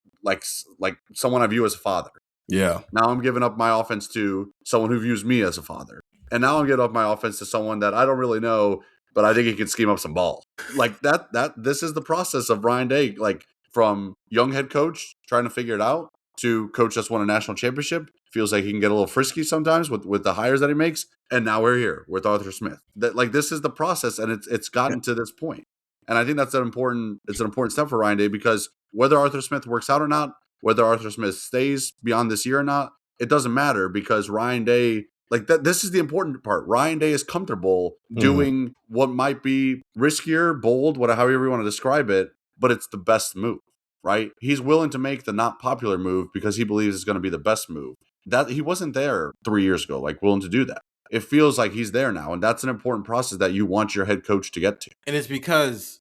someone I view as a father. Yeah. Now I'm giving up my offense to someone who views me as a father. And now I'm giving up my offense to someone that I don't really know, but I think he can scheme up some balls. Like this is the process of Ryan Day, like from young head coach trying to figure it out to coach that's won a national championship. Feels like he can get a little frisky sometimes with the hires that he makes. And now we're here with Arthur Smith. That like this is the process, and it's gotten to this point. And I think that's an important step for Ryan Day, because whether Arthur Smith works out or not, whether Arthur Smith stays beyond this year or not, it doesn't matter, because Ryan Day, like that, this is the important part. Ryan Day is comfortable doing what might be riskier, bold, however you want to describe it, but it's the best move, right? He's willing to make the not popular move because he believes it's going to be the best move. That he wasn't there 3 years ago, like willing to do that. It feels like he's there now, and that's an important process that you want your head coach to get to. And it's because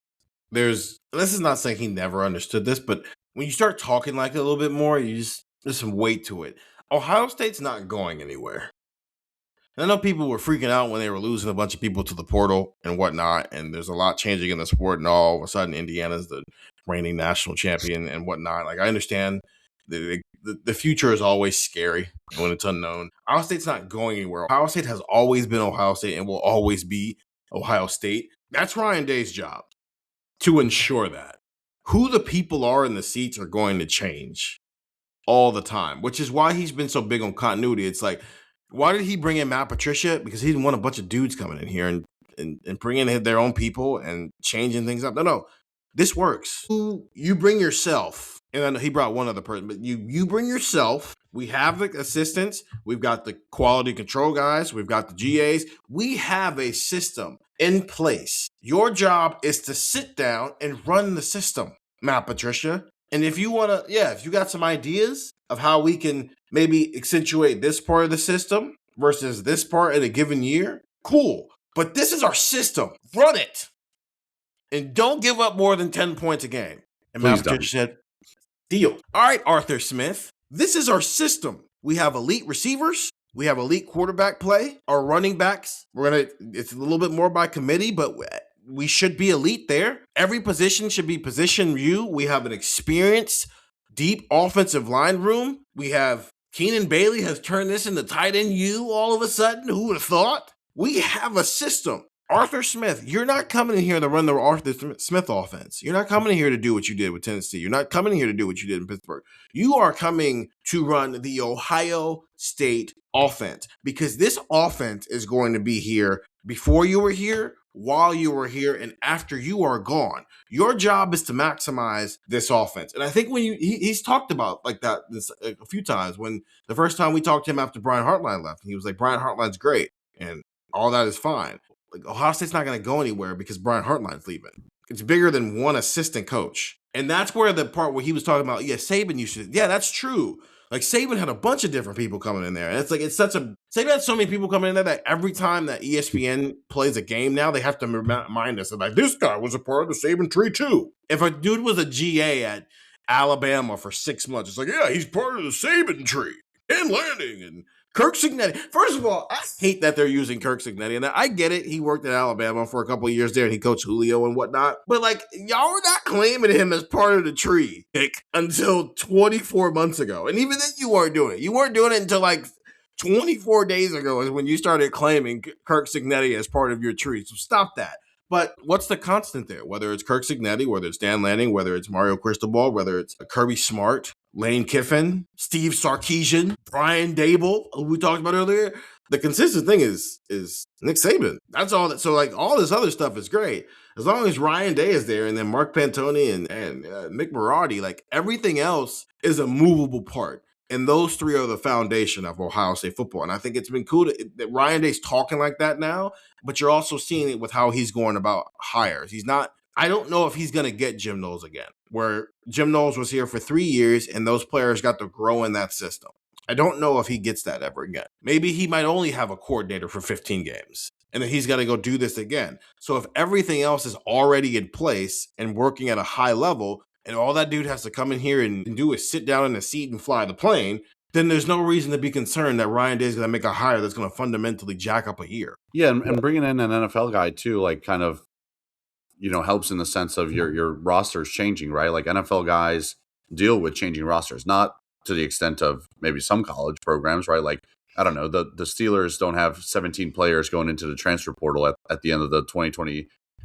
this is not saying he never understood this, but when you start talking like it a little bit more, there's some weight to it. Ohio State's not going anywhere. And I know people were freaking out when they were losing a bunch of people to the portal and whatnot, and there's a lot changing in the sport, and all of a sudden Indiana's the reigning national champion and whatnot. Like, I understand the future is always scary when it's unknown. Ohio State's not going anywhere. Ohio State has always been Ohio State and will always be Ohio State. That's Ryan Day's job, to ensure that. Who the people are in the seats are going to change. all the time, which is why he's been so big on continuity. It's like, why did he bring in Matt Patricia? Because he didn't want a bunch of dudes coming in here and bringing in their own people and changing things up. No, this works. You bring yourself, and I know he brought one other person, but you bring yourself. We have the assistants. We've got the quality control guys. We've got the GAs. We have a system in place. Your job is to sit down and run the system, Matt Patricia. And if you want to, if you got some ideas of how we can maybe accentuate this part of the system versus this part in a given year, cool. But this is our system. Run it. And don't give up more than 10 points a game. And Matt Patricia said, deal. All right, Arthur Smith, this is our system. We have elite receivers. We have elite quarterback play. Our running backs, it's a little bit more by committee, but we should be elite there. Every position should be position you. We have an experienced, deep offensive line room. We have Keenan Bailey has turned this into tight end you all of a sudden. Who would have thought? We have a system. Arthur Smith, you're not coming in here to run the Arthur Smith offense. You're not coming in here to do what you did with Tennessee. You're not coming in here to do what you did in Pittsburgh. You are coming to run the Ohio State offense, because this offense is going to be here before you were here, while you were here, and after you are gone. Your job is to maximize this offense. And I think when he's talked about like that a few times. When the first time we talked to him after Brian Hartline left, he was like, Brian Hartline's great and all that is fine. Like, Ohio State's not going to go anywhere because Brian Hartline's leaving. It's bigger than one assistant coach. And that's where the part where he was talking about, Saban used to, that's true. Like, Saban had a bunch of different people coming in there. And it's like, Saban had so many people coming in there that every time that ESPN plays a game now, they have to remind us that, like, this guy was a part of the Saban tree too. If a dude was a GA at Alabama for 6 months, it's like, he's part of the Saban tree. And Lanning and Kirk Cignetti. First of all, I hate that they're using Kirk Cignetti. And I get it. He worked at Alabama for a couple of years there and he coached Julio and whatnot. But like, y'all were not claiming him as part of the tree until 24 months ago. And even then you weren't doing it. You weren't doing it until like 24 days ago is when you started claiming Kirk Cignetti as part of your tree. So stop that. But what's the constant there? Whether it's Kirk Cignetti, whether it's Dan Lanning, whether it's Mario Cristobal, whether it's Kirby Smart, Lane Kiffin, Steve Sarkisian, Brian Dable, who we talked about earlier. The consistent thing is Nick Saban. That's all. So like all this other stuff is great as long as Ryan Day is there, and then Mark Pantoni and Mick Marotti. Like everything else is a movable part. And those three are the foundation of Ohio State football. And I think it's been cool that Ryan Day's talking like that now, but you're also seeing it with how he's going about hires. I don't know if he's going to get Jim Knowles again, where Jim Knowles was here for 3 years and those players got to grow in that system. I don't know if he gets that ever again. Maybe he might only have a coordinator for 15 games and then he's got to go do this again. So if everything else is already in place and working at a high level, and all that dude has to come in here and do is sit down in the seat and fly the plane, then there's no reason to be concerned that Ryan Day is going to make a hire that's going to fundamentally jack up a year. Yeah, and bringing in an NFL guy too, like kind of, helps in the sense of your rosters changing, right? Like NFL guys deal with changing rosters, not to the extent of maybe some college programs, right? Like, I don't know, the Steelers don't have 17 players going into the transfer portal at the end of the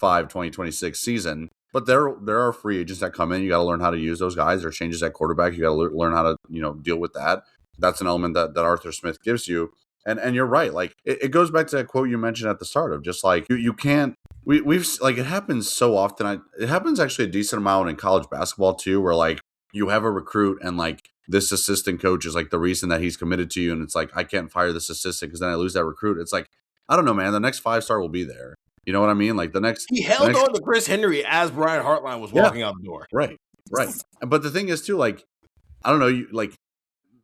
2025-2026 season. But there are free agents that come in. You got to learn how to use those guys. There are changes at quarterback. You got to learn how to deal with that. That's an element that Arthur Smith gives you. And you're right. Like it goes back to that quote you mentioned at the start of just like you can't. We've like it happens so often. It happens actually a decent amount in college basketball too, where like you have a recruit and like this assistant coach is like the reason that he's committed to you, and it's like I can't fire this assistant because then I lose that recruit. It's like I don't know, man. The next 5-star will be there. You know what I mean? Like he held on to Chris Henry as Brian Hartline was walking out the door. Right. But the thing is too, like, I don't know,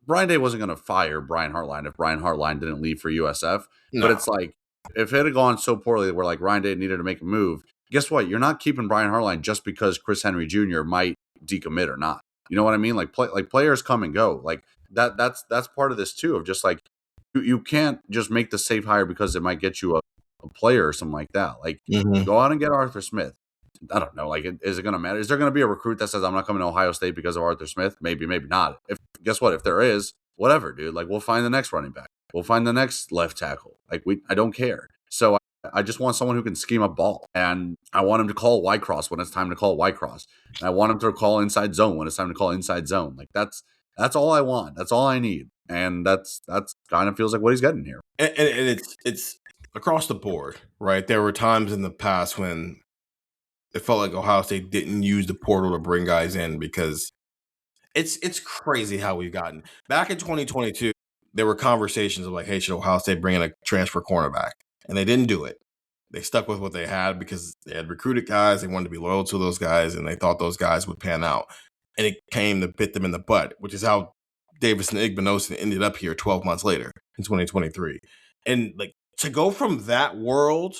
Brian Day wasn't going to fire Brian Hartline if Brian Hartline didn't leave for USF. No. But it's like, if it had gone so poorly where like Ryan Day needed to make a move, guess what? You're not keeping Brian Hartline just because Chris Henry Jr. might decommit or not. You know what I mean? Like players come and go. Like that's part of this too, of just like, you can't just make the safe hire because it might get you a player or something like that. Like go out and get Arthur Smith. I don't know. Like, is it going to matter? Is there going to be a recruit that says I'm not coming to Ohio State because of Arthur Smith? Maybe, maybe not. Guess what? If there is, whatever, dude. Like, we'll find the next running back. We'll find the next left tackle. Like, I don't care. So I just want someone who can scheme a ball, and I want him to call Y cross when it's time to call Y cross, and I want him to call inside zone when it's time to call inside zone. Like that's That's all I want. That's all I need. And that's kind of feels like what he's getting here. And it's across the board, right? There were times in the past when it felt like Ohio State didn't use the portal to bring guys in because it's crazy how we've gotten. Back in 2022, there were conversations of like, hey, should Ohio State bring in a transfer cornerback? And they didn't do it. They stuck with what they had because they had recruited guys. They wanted to be loyal to those guys, and they thought those guys would pan out. And it came to bit them in the butt, which is how Davis and Igbinosun ended up here 12 months later in 2023. And like to go from that world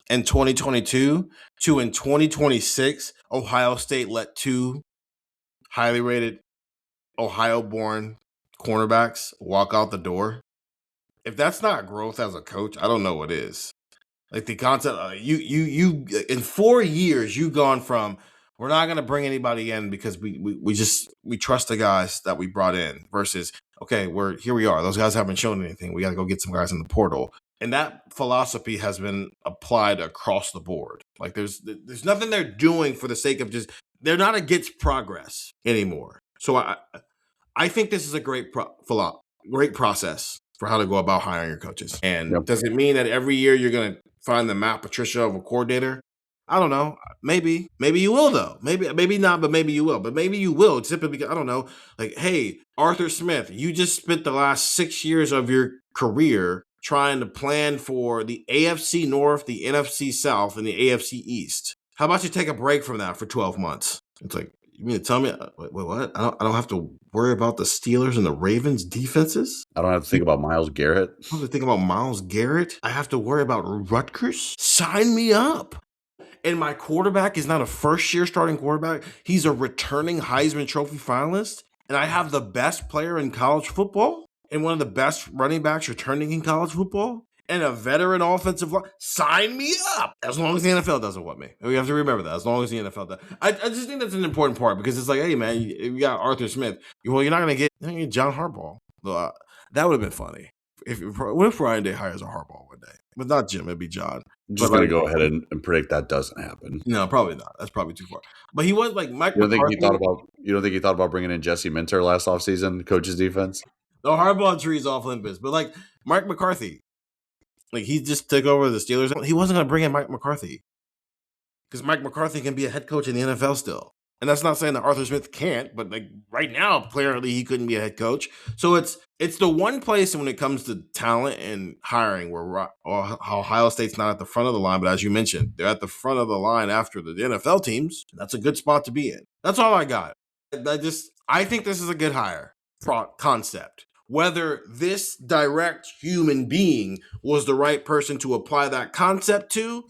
in 2022 to in 2026, Ohio State let 2 highly rated Ohio-born cornerbacks walk out the door. If that's not growth as a coach, I don't know what is. Like the concept, you in 4 years, you've gone from we're not going to bring anybody in because we trust the guys that we brought in versus okay, here we are. Those guys haven't shown anything. We got to go get some guys in the portal, and that philosophy has been applied across the board. Like there's nothing they're doing for the sake of just they're not against progress anymore. So I think this is a great process for how to go about hiring your coaches. And does it mean that every year you're going to find the Matt Patricia of a coordinator? I don't know. Maybe you will though. Maybe not, but maybe you will. But maybe you will simply because I don't know. Like, hey, Arthur Smith, you just spent the last 6 years of your career trying to plan for the AFC North, the NFC South, and the AFC East. How about you take a break from that for 12 months? It's like, you mean to tell me, wait, what? I don't have to worry about the Steelers and the Ravens defenses? I don't have to think about Myles Garrett. I don't have to think about Myles Garrett. I have to worry about Rutgers? Sign me up. And my quarterback is not a first-year starting quarterback. He's a returning Heisman Trophy finalist. And I have the best player in college football and one of the best running backs returning in college football and a veteran offensive line. Sign me up. As long as the NFL doesn't want me. We have to remember that. As long as the NFL does. I just think that's an important part because it's like, hey, man, you got Arthur Smith. Well, you're not going to get John Harbaugh. That would have been funny. What if Ryan Day hires a Harbaugh one day? But not Jim, it'd be John. I'm just going to go ahead and predict that doesn't happen. No, probably not. That's probably too far. But he was like Mike McCarthy. McCarthy. You don't think he thought about bringing in Jesse Minter last offseason, coach's defense? The Harbaugh tree's off Olympus. But like Mike McCarthy, like he just took over the Steelers. He wasn't going to bring in Mike McCarthy because Mike McCarthy can be a head coach in the NFL still. And that's not saying that Arthur Smith can't, but like right now, clearly he couldn't be a head coach. So it's the one place when it comes to talent and hiring where Ohio State's not at the front of the line, but as you mentioned, they're at the front of the line after the NFL teams. That's a good spot to be in. That's all I got. I think this is a good hire concept. Whether this direct human being was the right person to apply that concept to,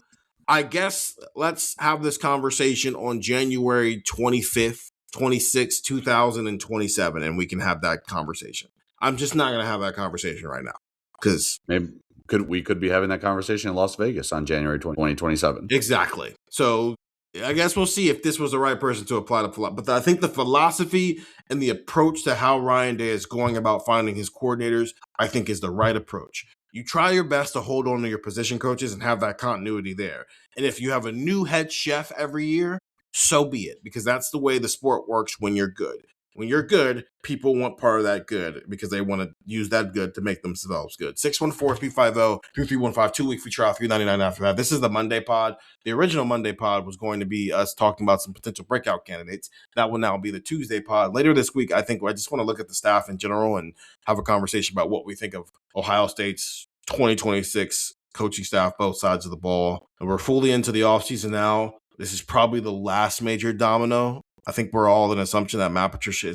I guess let's have this conversation on January 25th, 26th, 2027, and we can have that conversation. I'm just not going to have that conversation right now because we could be having that conversation in Las Vegas on January 2027. Exactly. So I guess we'll see if this was the right person to apply to. But I think the philosophy and the approach to how Ryan Day is going about finding his coordinators, I think is the right approach. You try your best to hold on to your position coaches and have that continuity there. And if you have a new head chef every year, so be it, because that's the way the sport works when you're good. When you're good, people want part of that good because they want to use that good to make themselves good. 614-350-3315, 2-week free trial, $3.99 after that. This is the Monday pod. The original Monday pod was going to be us talking about some potential breakout candidates. That will now be the Tuesday pod. Later this week, I think I just want to look at the staff in general and have a conversation about what we think of Ohio State's 2026 coaching staff, both sides of the ball. And we're fully into the offseason now. This is probably the last major domino. I think we're all in assumption that Matt Patricia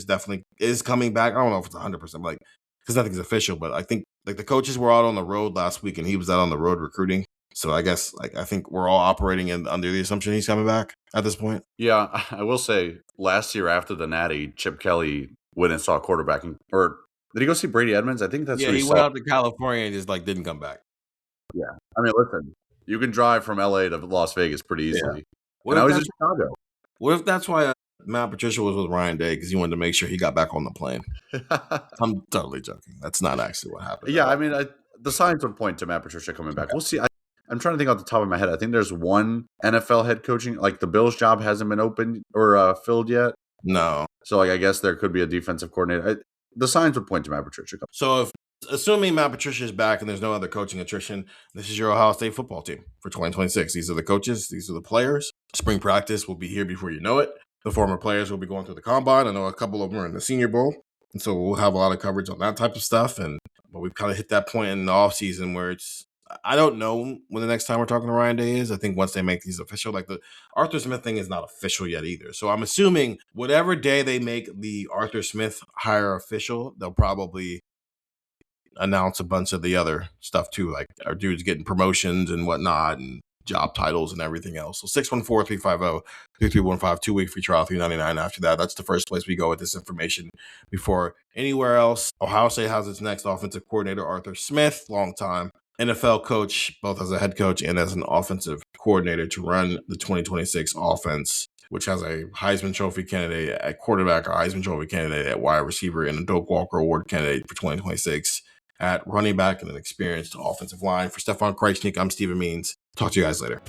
is coming back. I don't know if it's 100%, but because nothing's official, but I think like the coaches were out on the road last week and he was out on the road recruiting. So I guess I think we're all operating under the assumption he's coming back at this point. Yeah, I will say last year after the Natty, Chip Kelly went and saw quarterbacking. Or did he go see Brady Edmonds? I think that's he went out to California and just didn't come back. Yeah. I mean, listen, you can drive from LA to Las Vegas pretty easily. Yeah. And I was in Chicago. What if that's why Matt Patricia was with Ryan Day because he wanted to make sure he got back on the plane? I'm totally joking. That's not actually what happened. Yeah, I mean, the signs would point to Matt Patricia coming back. We'll see. I'm trying to think off the top of my head. I think there's one NFL head coaching, like the Bills job hasn't been open or filled yet. No. So, like, I guess there could be a defensive coordinator. The signs would point to Matt Patricia. So, if assuming Matt Patricia is back and there's no other coaching attrition, this is your Ohio State football team for 2026. These are the coaches. These are the players. Spring practice will be here before you know it. The former players will be going through the combine. I know a couple of them are in the Senior Bowl. And so we'll have a lot of coverage on that type of stuff. But we've kind of hit that point in the offseason where I don't know when the next time we're talking to Ryan Day is. I think once they make these official, like the Arthur Smith thing is not official yet either. So I'm assuming whatever day they make the Arthur Smith hire official, they'll probably announce a bunch of the other stuff too, like our dudes getting promotions and whatnot and job titles and everything else. So 614-350-3315, 2-week free trial, $3.99 after that. That's the first place we go with this information before anywhere else. Ohio State has its next offensive coordinator, Arthur Smith, longtime NFL coach, both as a head coach and as an offensive coordinator to run the 2026 offense, which has a Heisman Trophy candidate at quarterback, a Heisman Trophy candidate at wide receiver, and a Doak Walker Award candidate for 2026 at running back and an experienced offensive line. For Stefan Krajisnik, I'm Stephen Means. Talk to you guys later.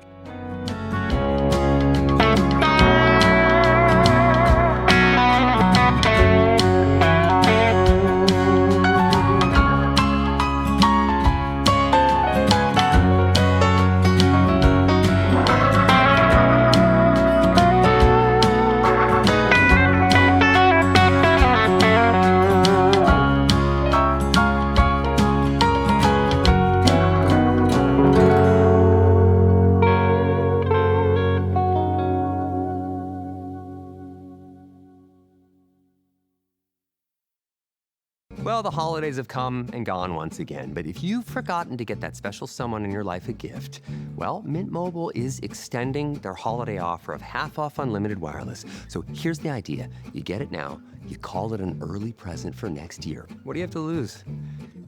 Well, the holidays have come and gone once again, but if you've forgotten to get that special someone in your life a gift, well, Mint Mobile is extending their holiday offer of half off unlimited wireless. So here's the idea. You get it now, you call it an early present for next year. What do you have to lose?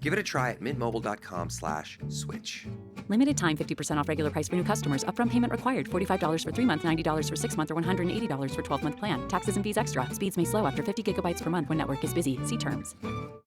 Give it a try at mintmobile.com/switch. Limited time, 50% off regular price for new customers. Upfront payment required. $45 for 3 months, $90 for 6 months, or $180 for 12-month plan. Taxes and fees extra. Speeds may slow after 50 gigabytes per month when network is busy. See terms.